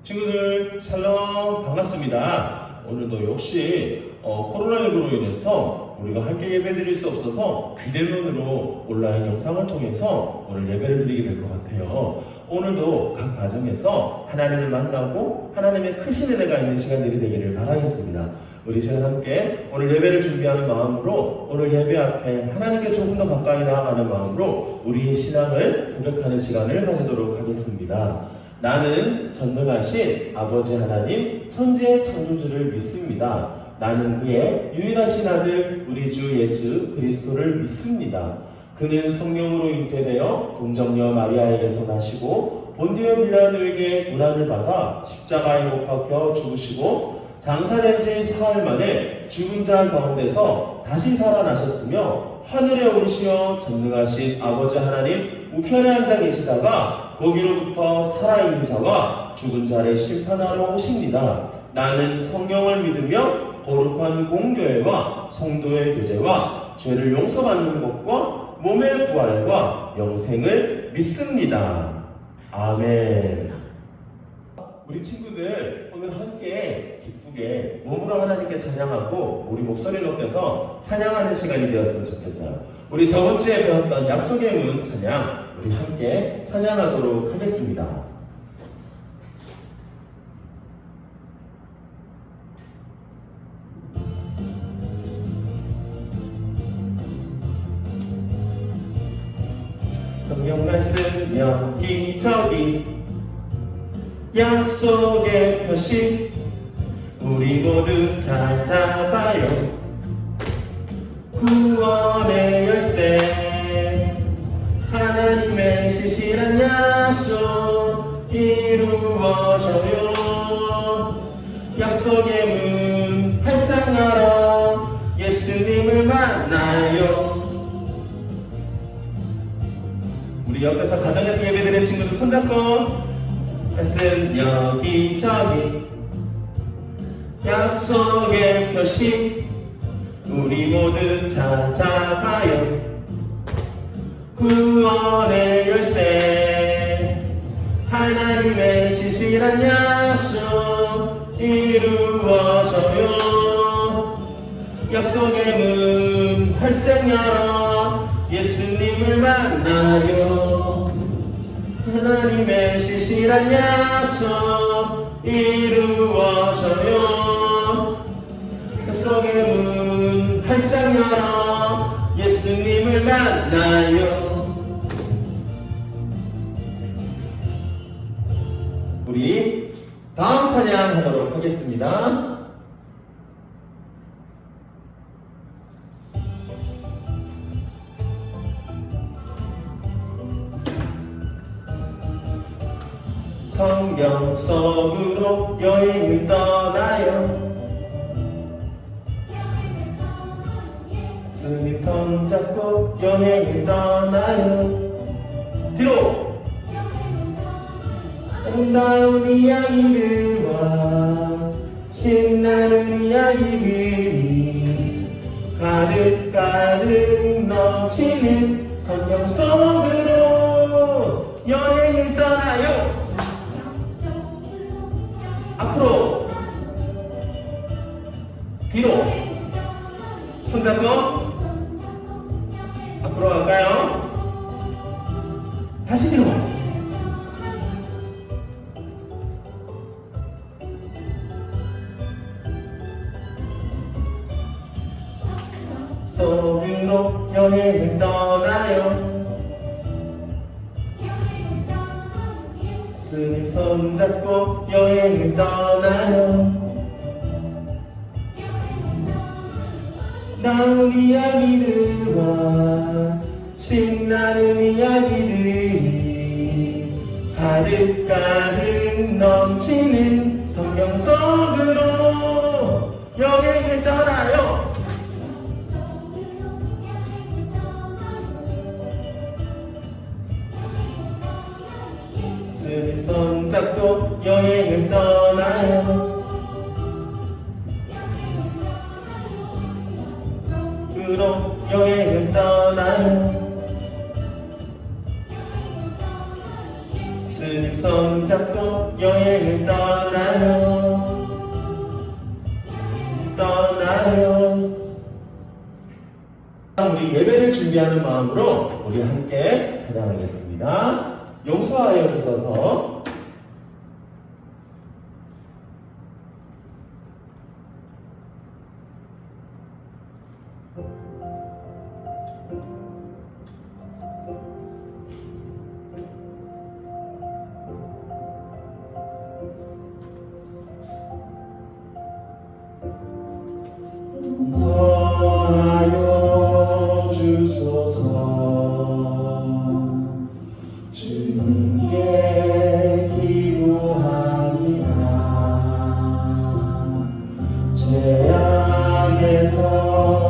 친구들 샬롬 반갑습니다. 오늘도 역시 코로나19로 인해서 우리가 함께 예배 드릴 수 없어서 비대면으로 온라인 영상을 통해서 오늘 예배를 드리게 될 것 같아요. 오늘도 각 가정에서 하나님을 만나고 하나님의 크신 은혜가 있는 시간들이 되기를 바라겠습니다. 우리 시간 함께 오늘 예배를 준비하는 마음으로 오늘 예배 앞에 하나님께 조금 더 가까이 나아가는 마음으로 우리의 신앙을 고백하는 시간을 가지도록 하겠습니다. 나는 전능하신 아버지 하나님 천지의 창조주를 믿습니다. 나는 그의 유일하신 아들 우리 주 예수 그리스도를 믿습니다. 그는 성령으로 잉태되어 동정녀 마리아에게서 나시고 본디오 빌라도에게 고난을 받아 십자가에 못 박혀 죽으시고 장사된 지 사흘 만에 죽은 자 가운데서 다시 살아나셨으며 하늘에 오르시어 전능하신 아버지 하나님 우편에 앉아 계시다가 거기로부터 살아있는 자와 죽은 자를 심판하러 오십니다. 나는 성령을 믿으며 거룩한 공교회와 성도의 교제와 죄를 용서받는 것과 몸의 부활과 영생을 믿습니다. 아멘. 우리 친구들 오늘 함께 기쁘게 몸으로 하나님께 찬양하고 우리 목소리를 높여서 찬양하는 시간이 되었으면 좋겠어요. 우리 저번주에 배웠던 약속의 문 찬양 우리 함께 찬양하도록 하겠습니다. 성경 말씀 여기저기 약속의 표시 우리 모두 찾아봐요. 구원의 열쇠 하나님의 신실한 약속 이루어져요. 약속의 문 활짝 열어 예수님을 만나요. 우리 옆에서 가정에서 예배드리는 친구들 손잡고 말씀 여기저기 약속의 표시 우리 모두 찾아가요. 구원의 열쇠 하나님의 신실한 약속 이루어져요. 약속의 문 활짝 열어 예수님을 만나요. 하나님의 신실한 약속 이루어져요. 약속의 문 활짝 열어 예수님을 만나요. 우리 다음 찬양 하도록 하겠습니다. 성경 속으로 여행을 떠나요. 예수님 손잡고 여행을 떠나요. 뒤로 아름다운 이야기들과 신나는 이야기들이 가득가득 넘치는 성경 속으로 여행을 떠나요. 앞으로 뒤로 손잡고 앞으로 갈까요? 다시 뒤로 속으로 여행을 떠나요. 예수님 손잡고 여행을 떠나요. 나온 이야기들과 신나는 이야기들이 가득가득 넘치는 성경 속으로 여행을 떠나요. 예수님 손잡고 여행을 떠나요. 속으로 여행을 떠나요. 예수님 손잡고 여행을 떠나요. 우리 예배를 준비하는 마음으로 우리 함께 찬양하겠습니다. 용서하여 주소서. 용서하여 주소서. 주님께 기도합니다. 죄악에서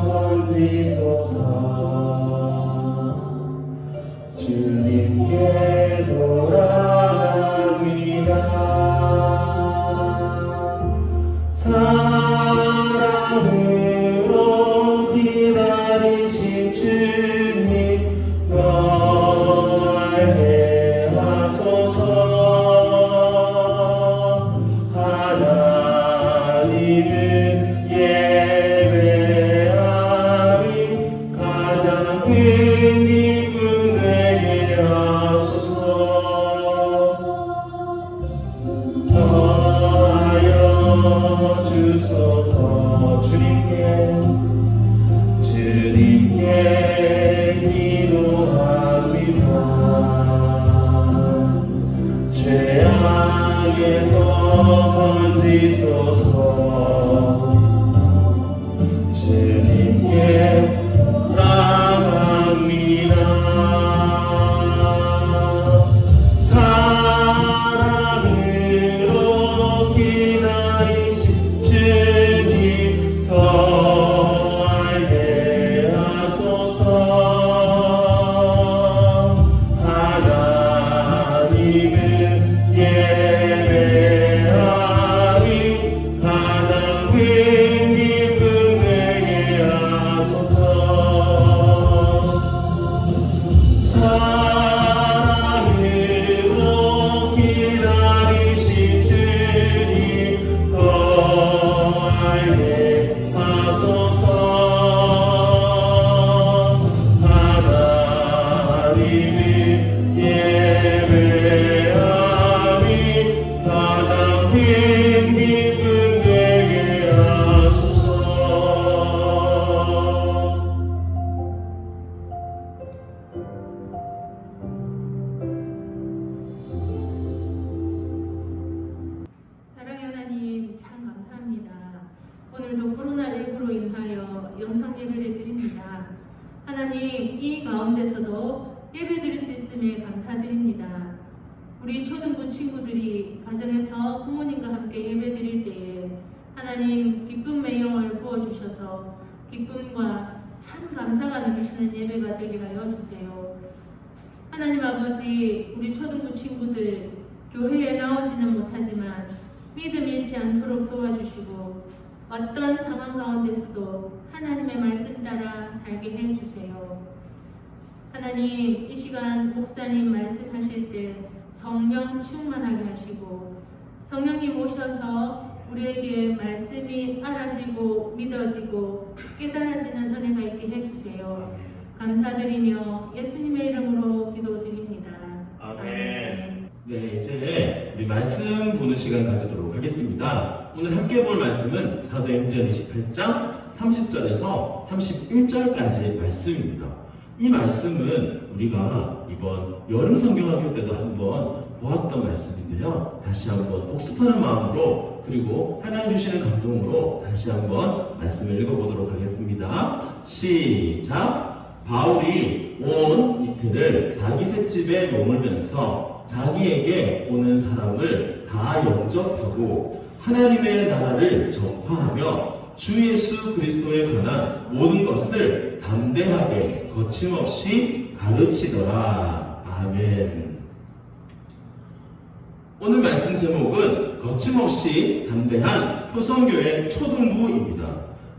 건지소서. 주님께 돌아갑니다. 사랑으로 기다리신 주님 너의 하소서. 하나님을 예배하니 가장 큰 기쁨 되게 하소서. 서하여 주소서. 주님께 기도합니다. 죄악에서 건지소서. 주님께 나갑니다. 사랑으로 기다리신 주님 더 알게 하소서. 하나님을 예배하니 가장 큰 기쁨 되게 하소서. 사랑으로 기다리신 주님 더 알게 하소서. 하나님을 예배하니 가장 큰 기쁨 되게 하소서. 사랑의 하나님 참 감사합니다. 오늘도 코로나19로 인하여 영상 예배를 드립니다. 하나님 이 가운데서도 예배 드릴 수 있음에 감사드립니다. 우리 초등부 친구들이 가정에서 부모님과 함께 예배 드릴 때에 하나님 기쁨의 영을 부어주셔서 기쁨과 참 감사가 넘치는 예배가 되게 하여 주세요. 하나님 아버지, 우리 초등부 친구들 교회에 나오지는 못하지만 믿음 잃지 않도록 도와주시고 어떤 상황 가운데서도 하나님의 말씀 따라 살게 해주세요. 하나님, 이 시간 목사님 말씀하실 때 성령 충만하게 하시고 성령님 오셔서 우리에게 말씀이 알아지고 믿어지고 깨달아지는 은혜가 있게 해주세요. 감사드리며 예수님의 이름으로 기도드립니다. 아멘. 네, 이제 우리 말씀 보는 시간 가지도록 하겠습니다. 오늘 함께 볼 말씀은 사도행전 28장 30절에서 31절까지의 말씀입니다. 이 말씀은 우리가 이번 여름 성경학교 때도 한번 보았던 말씀인데요. 다시 한번 복습하는 마음으로 그리고 하나님 주시는 감동으로 다시 한번 말씀을 읽어보도록 하겠습니다. 시작! 바울이 온 이틀을 자기 셋집에 머물면서 자기에게 오는 사람을 다 영접하고 하나님의 나라를 전파하며 주 예수 그리스도에 관한 모든 것을 담대하게 거침없이 가르치더라. 아멘. 오늘 말씀 제목은 거침없이 담대한 효성교회 초등부입니다.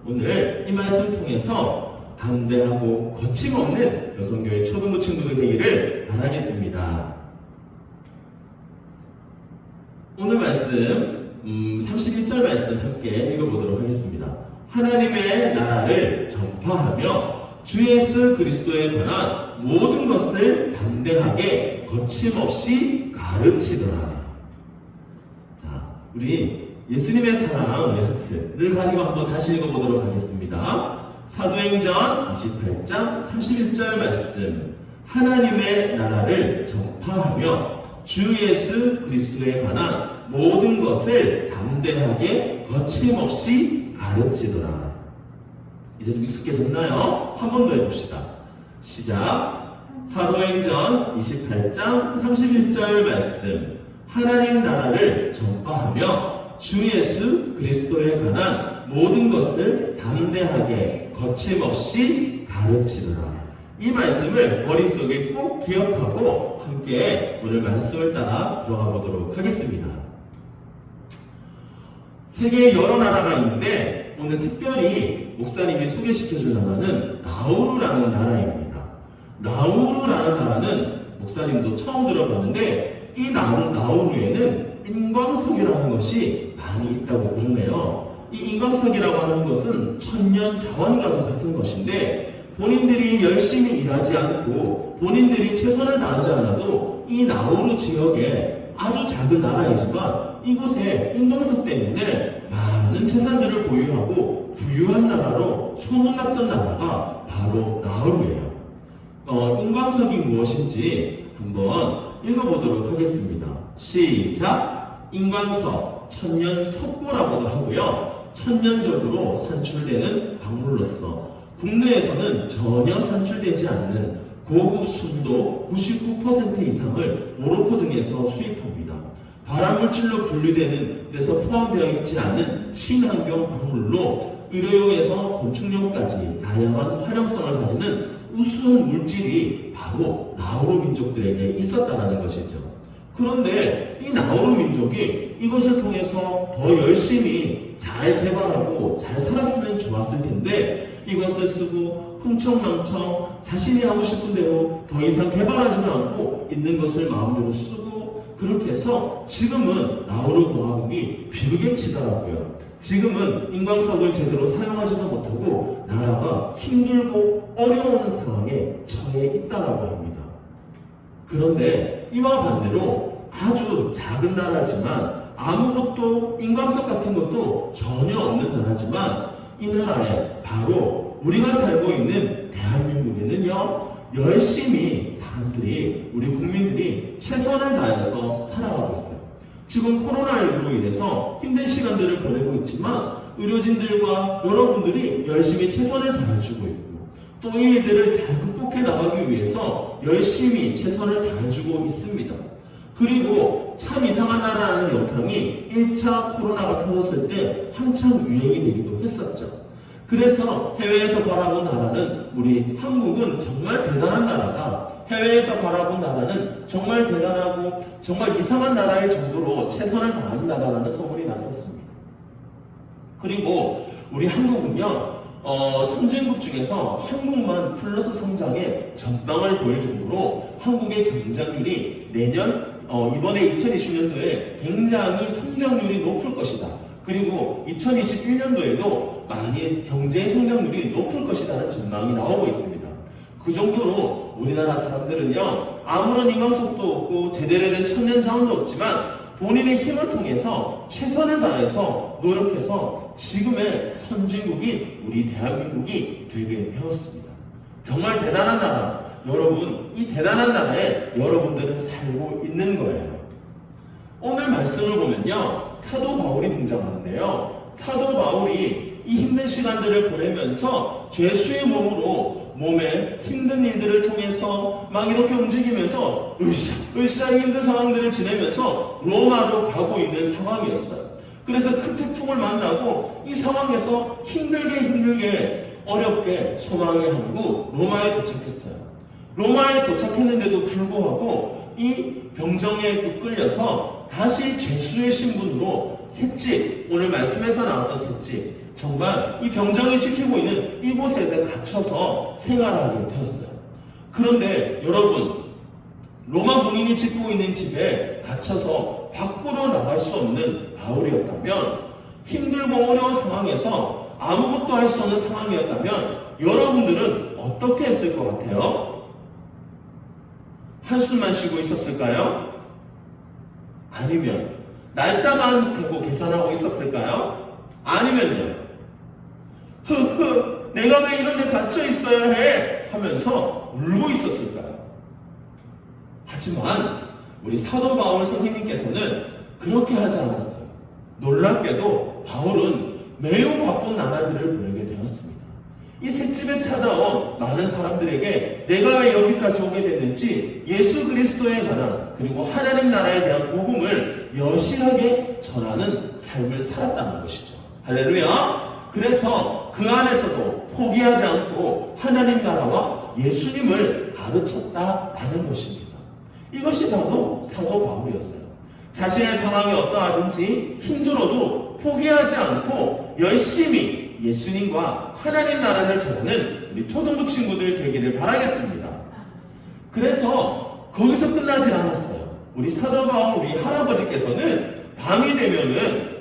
오늘 이 말씀 통해서 담대하고 거침없는 효성교회 초등부 친구들 되기를 바라겠습니다. 오늘 말씀 31절 말씀 함께 읽어보도록 하겠습니다. 하나님의 나라를 전파하며 주 예수 그리스도에 관한 모든 것을 담대하게 거침없이 가르치더라. 자, 우리 예수님의 사랑 우리 하트를 가지고 한번 다시 읽어보도록 하겠습니다. 사도행전 28장 31절 말씀. 하나님의 나라를 전파하며 주 예수 그리스도에 관한 모든 것을 담대하게 거침없이 가르치더라. 이제 좀 익숙해졌나요? 한 번 더 해봅시다. 시작. 사도행전 28장 31절 말씀. 하나님 나라를 전파하며 주 예수 그리스도에 관한 모든 것을 담대하게 거침없이 가르치더라. 이 말씀을 머릿속에 꼭 기억하고 함께 오늘 말씀을 따라 들어가 보도록 하겠습니다. 세계에 여러 나라가 있는데 오늘 특별히 목사님이 소개시켜줄 나라는 나우루라는 나라입니다. 나우루라는 나라는 목사님도 처음 들어봤는데 이 나우루에는 인광석이라는 것이 많이 있다고 그러네요. 이 인광석이라고 하는 것은 천년 자원과도 같은 것인데 본인들이 열심히 일하지 않고 본인들이 최선을 다하지 않아도 이 나우루 지역에 아주 작은 나라이지만 이곳에 인광석 때문에 많은 재산들을 보유하고 부유한 나라로 소문났던 나라가 바로 나우루예요. 인광석이 무엇인지 한번 읽어보도록 하겠습니다. 시작! 인광석, 천년 석고라고도 하고요. 천년적으로 산출되는 광물로서 국내에서는 전혀 산출되지 않는 고급 순도 99% 이상을 모로코 등에서 수입합니다. 발암물질로 분류되는 데서 포함되어 있지 않은 친환경 광물로 의료용에서 건축용까지 다양한 활용성을 가지는 우수한 물질이 바로 나우루 민족들에게 있었다는 것이죠. 그런데 이 나우루 민족이 이것을 통해서 더 열심히 잘 개발하고 잘 살았으면 좋았을 텐데 이것을 쓰고 흥청망청 자신이 하고 싶은 대로 더 이상 개발하지도 않고 있는 것을 마음대로 쓰고 그렇게 해서 지금은 나우루 공화국이 비극에 치더라고요. 지금은 인광석을 제대로 사용하지도 못하고 나라가 힘들고 어려운 상황에 처해 있다고 합니다. 그런데 이와 반대로 아주 작은 나라지만 아무것도 인광석 같은 것도 전혀 없는 나라지만 이 나라에 바로 우리가 살고 있는 대한민국에는요 열심히 사람들이 우리 국민들이 최선을 다해서 살아가고 있어요. 지금 코로나19로 인해서 힘든 시간들을 보내고 있지만 의료진들과 여러분들이 열심히 최선을 다해주고 있고 또 이 일들을 잘 극복해 나가기 위해서 열심히 최선을 다해주고 있습니다. 그리고 참 이상한 나라라는 영상이 1차 코로나가 터졌을 때 한참 유행이 되기도 했었죠. 그래서 해외에서 바라본 나라는 우리 한국은 정말 대단한 나라다. 해외에서 바라본 나라는 정말 대단하고 정말 이상한 나라일 정도로 최선을 다한다라는 소문이 났었습니다. 그리고 우리 한국은요 선진국 중에서 한국만 플러스 성장에 전방을 보일 정도로 한국의 경쟁률이 내년 이번에 2020년도에 굉장히 성장률이 높을 것이다. 그리고 2021년도에도 많이 경제 성장률이 높을 것이라는 전망이 나오고 있습니다. 그 정도로 우리나라 사람들은요 아무런 인광석도 없고 제대로 된 천년 자원도 없지만 본인의 힘을 통해서 최선을 다해서 노력해서 지금의 선진국이 우리 대한민국이 되게 되었습니다. 정말 대단한 나라. 여러분, 이 대단한 나라에 여러분들은 살고 있는 거예요. 오늘 말씀을 보면요 사도 바울이 등장하는데요 사도 바울이 이 힘든 시간들을 보내면서 죄수의 몸에 힘든 일들을 통해서 막 이렇게 움직이면서 으쌰 힘든 상황들을 지내면서 로마로 가고 있는 상황이었어요. 그래서 큰 태풍을 만나고 이 상황에서 힘들게 어렵게 소망의 항구 로마에 도착했어요. 로마에 도착했는데도 불구하고 이 병정에 끌려서 다시 죄수의 신분으로 셋집, 오늘 말씀에서 나왔던 셋집, 정말 이 병정이 지키고 있는 이곳에 갇혀서 생활하게 되었어요. 그런데 여러분, 로마 군인이 지키고 있는 집에 갇혀서 밖으로 나갈 수 없는 바울이었다면, 힘들고 어려운 상황에서 아무것도 할 수 없는 상황이었다면 여러분들은 어떻게 했을 것 같아요? 한숨만 쉬고 있었을까요? 아니면 날짜만 세고 계산하고 있었을까요? 아니면요, 내가 왜 이런 데 갇혀 있어야 해? 하면서 울고 있었을까요? 하지만 우리 사도 바울 선생님께서는 그렇게 하지 않았어요. 놀랍게도 바울은 매우 바쁜 나날들을 보내게 되었습니다. 이 셋집에 찾아온 많은 사람들에게 내가 왜 여기까지 오게 됐는지 예수 그리스도에 관한, 그리고 하나님 나라에 대한 복음을 여실하게 전하는 삶을 살았다는 것이죠. 할렐루야! 그래서 그 안에서도 포기하지 않고 하나님 나라와 예수님을 가르쳤다라는 것입니다. 이것이 바로 사도 바울이었어요. 자신의 상황이 어떠하든지 힘들어도 포기하지 않고 열심히 예수님과 하나님 나라를 전하는 우리 초등부 친구들 되기를 바라겠습니다. 그래서 거기서 끝나지 않았어요. 우리 사도 바울 우리 할아버지께서는 밤이 되면은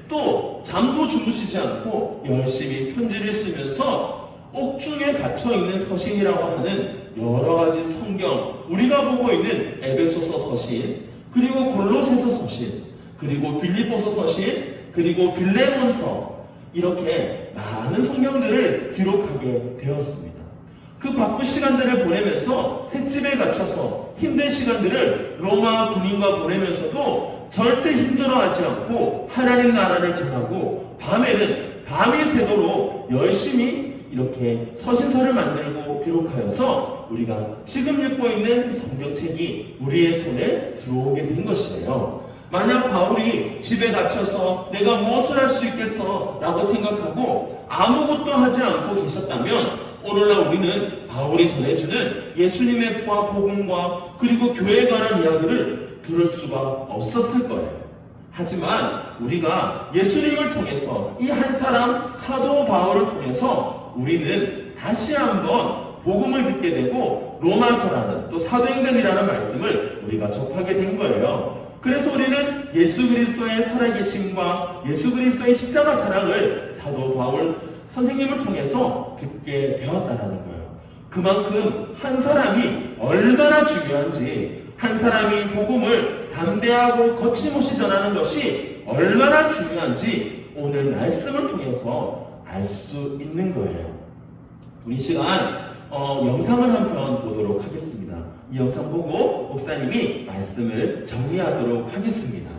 또 잠도 주무시지 않고 열심히 편지를 쓰면서 옥중에 갇혀있는 서신이라고 하는 여러 가지 성경, 우리가 보고 있는 에베소서 서신, 그리고 골로새서 서신, 그리고 빌립보서 서신, 그리고 빌레몬서, 이렇게 많은 성경들을 기록하게 되었습니다. 그 바쁜 시간들을 보내면서 셋집에 갇혀서 힘든 시간들을 로마 군인과 보내면서도 절대 힘들어하지 않고 하나님 나라를 전하고, 밤에는 밤이 새도록 열심히 이렇게 서신서를 만들고 기록하여서 우리가 지금 읽고 있는 성경책이 우리의 손에 들어오게 된 것이에요. 만약 바울이 집에 갇혀서 내가 무엇을 할 수 있겠어 라고 생각하고 아무것도 하지 않고 계셨다면 오늘날 우리는 바울이 전해주는 예수님의 복음과 그리고 교회에 관한 이야기를 들을 수가 없었을 거예요. 하지만 우리가 예수님을 통해서 이 한 사람 사도 바울을 통해서 우리는 다시 한번 복음을 듣게 되고 로마서라는 또 사도행전이라는 말씀을 우리가 접하게 된 거예요. 그래서 우리는 예수 그리스도의 살아계심과 예수 그리스도의 십자가 사랑을 사도 바울 선생님을 통해서 듣게 되었다는 거예요. 그만큼 한 사람이 얼마나 중요한지, 한 사람이 복음을 담대하고 거침없이 전하는 것이 얼마나 중요한지 오늘 말씀을 통해서 알 수 있는 거예요. 우리 시간 영상을 한 편 보도록 하겠습니다. 이 영상 보고 목사님이 말씀을 정리하도록 하겠습니다.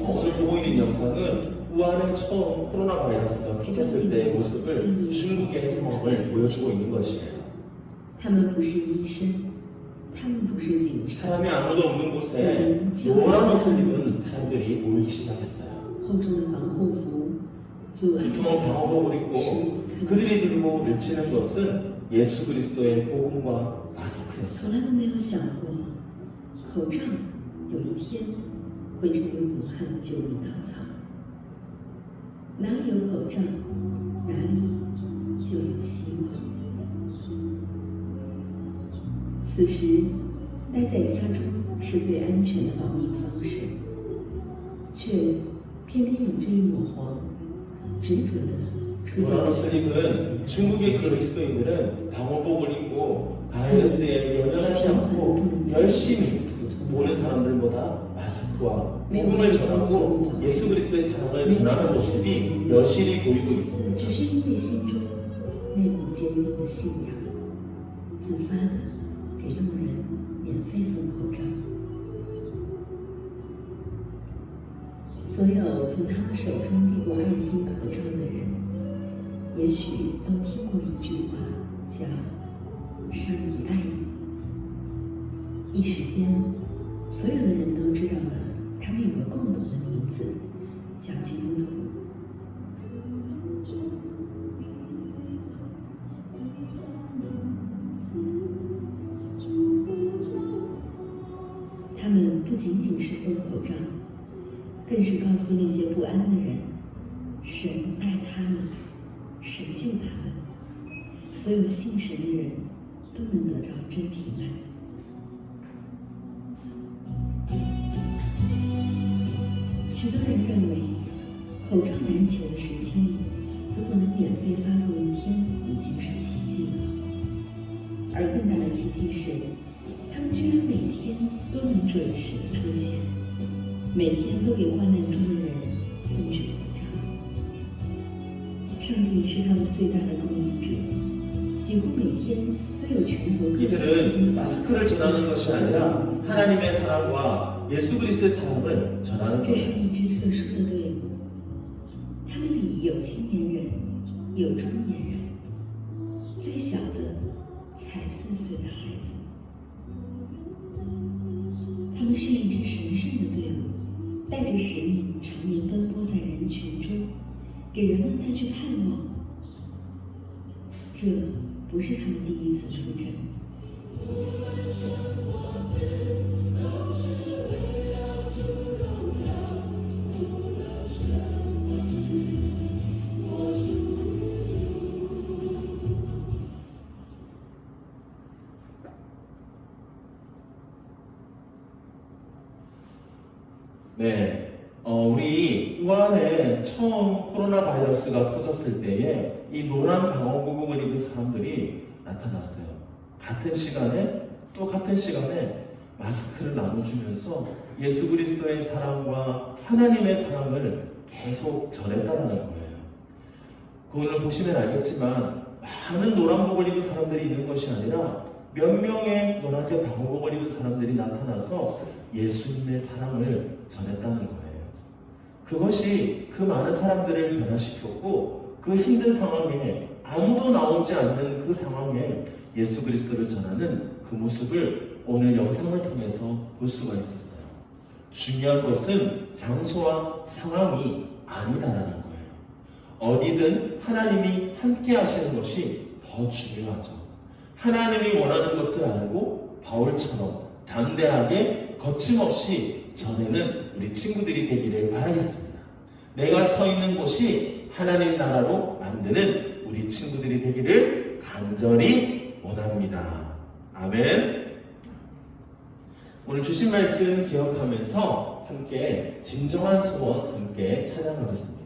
오늘 보고 있는 영상은 우한에 처음 코로나 바이러스가 터졌을 때의 모습을 중국의 상황을 보여주고 있는 것이에요. 사람이 아무도 없는 곳에 노란 옷을 입은 사람들이 모이기 시작했어요. 두툼한 방호복을 입고 그들이 들고 외치는 것은 예수 그리스도의 복음과 마스크였어요. 会成为武汉的救命稻草。哪里有口罩，哪里就有希望。此时，待在家中是最安全的保命方式，却偏偏有这一抹黄，执着地出现 노란 옷을 입은 중국의 그리스도인들은 방호복을 입고 바이러스에 연연하지 않고 열심히 모든 사람들보다 마스크와 복음을 전하고 예수 그리스도의 사랑을 전하는 모습이 여실히 보이고 있습니다. 只是因为心中那股坚定的信仰，自发的给路人免费送口罩。所有从他们手中递过爱心口罩的人，也许都听过一句话，叫“上帝爱你”。一时间，所有的人都知道了，他们有个共同的名字，叫基督徒。他们不仅仅是送口罩，更是告诉那些不安的人，神爱他们，神救他们，所有信神的人都能得着真平安。许多人认为，口罩难求的时期里，如果能免费发放一天，已经是奇迹了。而更大的奇迹是，他们居然每天都能准时出现，每天都给患难中的人送去口罩。上帝是他们最大的供应者，几乎每天都有全国各地 이들은 마스크를 전하는 것이 아니라 하나님의 사랑과 예수 그리스도의 사랑을 전하는 这是 거예요. 一支特殊的队伍，他们里有青年人，有中年人，最小的才4岁的孩子。他们是一支神圣的队伍，带着使命，常年奔波在人群中，给人们带去盼望。这不是他们第一次出征。네, 우리 우한에 처음 코로나 바이러스가 터졌을 때에 이 노란 방호복을 입은 사람들이 나타났어요. 같은 시간에 또 같은 시간에 마스크를 나눠주면서 예수 그리스도의 사랑과 하나님의 사랑을 계속 전했다는 거예요. 그 오늘 보시면 알겠지만 많은 노란복을 입은 사람들이 있는 것이 아니라 몇 명의 노란색 방호복을 입은 사람들이 나타나서 예수님의 사랑을 전했다는 거예요. 그것이 그 많은 사람들을 변화시켰고 그 힘든 상황에 아무도 나오지 않는 그 상황에 예수 그리스도를 전하는 그 모습을 오늘 영상을 통해서 볼 수가 있었어요. 중요한 것은 장소와 상황이 아니다라는 거예요. 어디든 하나님이 함께 하시는 것이 더 중요하죠. 하나님이 원하는 것을 알고 바울처럼 담대하게 거침없이 전하는 우리 친구들이 되기를 바라겠습니다. 내가 서 있는 곳이 하나님 나라로 만드는 우리 친구들이 되기를 간절히 원합니다. 아멘. 오늘 주신 말씀 기억하면서 함께 진정한 소원 함께 찬양하겠습니다.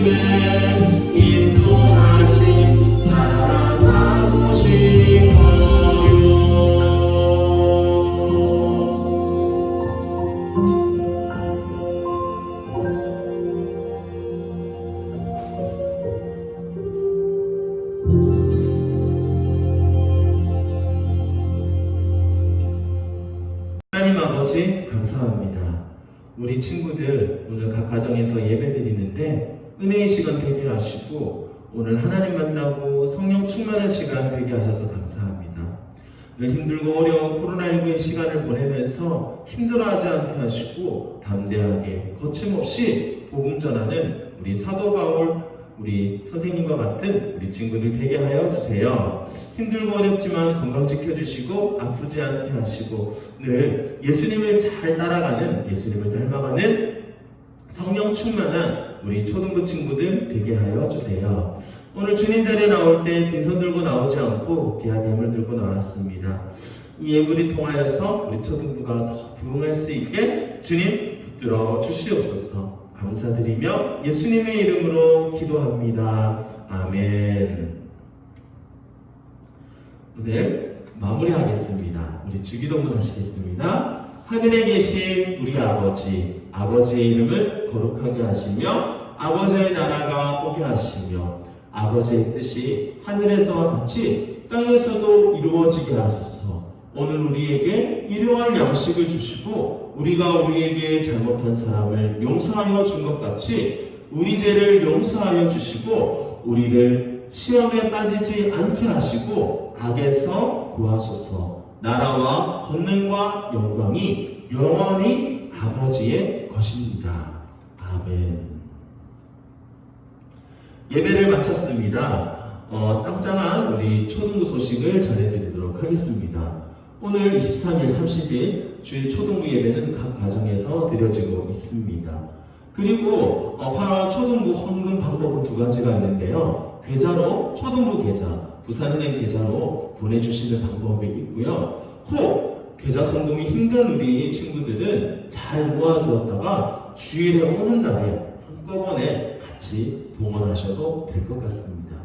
하나님의 인도하심 따라가고 싶어요. 하나님 아버지 감사합니다. 우리 친구들 오늘 각 가정에서 예배 드리는데 은혜의 시간 되게 하시고 오늘 하나님 만나고 성령 충만한 시간 되게 하셔서 감사합니다. 늘 힘들고 어려운 코로나19의 시간을 보내면서 힘들어하지 않게 하시고 담대하게 거침없이 복음 전하는 우리 사도 바울 우리 선생님과 같은 우리 친구들 되게 하여 주세요. 힘들고 어렵지만 건강 지켜주시고 아프지 않게 하시고 늘 예수님을 잘 따라가는 예수님을 닮아가는 성령 충만한 우리 초등부 친구들 되게 하여 주세요. 오늘 주님 자리에 나올 때 빈손 들고 나오지 않고 귀한 예물 들고 나왔습니다. 이 예물이 통하여서 우리 초등부가 더 부흥할 수 있게 주님 붙들어 주시옵소서. 감사드리며 예수님의 이름으로 기도합니다. 아멘. 오늘 마무리하겠습니다. 우리 주기도문 하시겠습니다. 하늘에 계신 우리 아버지, 아버지의 이름을 거룩하게 하시며 아버지의 나라가 오게 하시며 아버지의 뜻이 하늘에서와 같이 땅에서도 이루어지게 하소서. 오늘 우리에게 일용할 양식을 주시고 우리가 우리에게 잘못한 사람을 용서하여 준 것 같이 우리 죄를 용서하여 주시고 우리를 시험에 빠지지 않게 하시고 악에서 구하소서. 나라와 권능과 영광이 영원히 아버지의 것입니다. 아멘. 예배를 마쳤습니다. 짱짱한 우리 초등부 소식을 전해드리도록 하겠습니다. 오늘 23일, 30일 주일 초등부 예배는 각 가정에서 드려지고 있습니다. 그리고 8월 초등부 헌금 방법은 두 가지가 있는데요. 계좌로, 초등부 계좌, 부산은행 계좌로 보내주시는 방법이 있고요. 혹 계좌 송금이 힘든 우리 친구들은 잘 모아두었다가 주일에 오는 날에 한꺼번에 같이 동원하셔도 될 것 같습니다.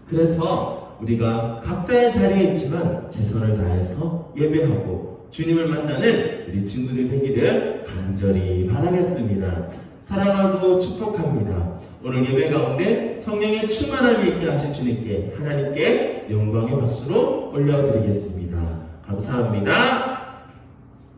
그래서 우리가 각자의 자리에 있지만 최선을 다해서 예배하고 주님을 만나는 우리 친구들 되기를 간절히 바라겠습니다. 사랑하고 축복합니다. 오늘 예배 가운데 성령의 충만함이 있게 하신 주님께 하나님께 영광의 박수로 올려드리겠습니다. 감사합니다.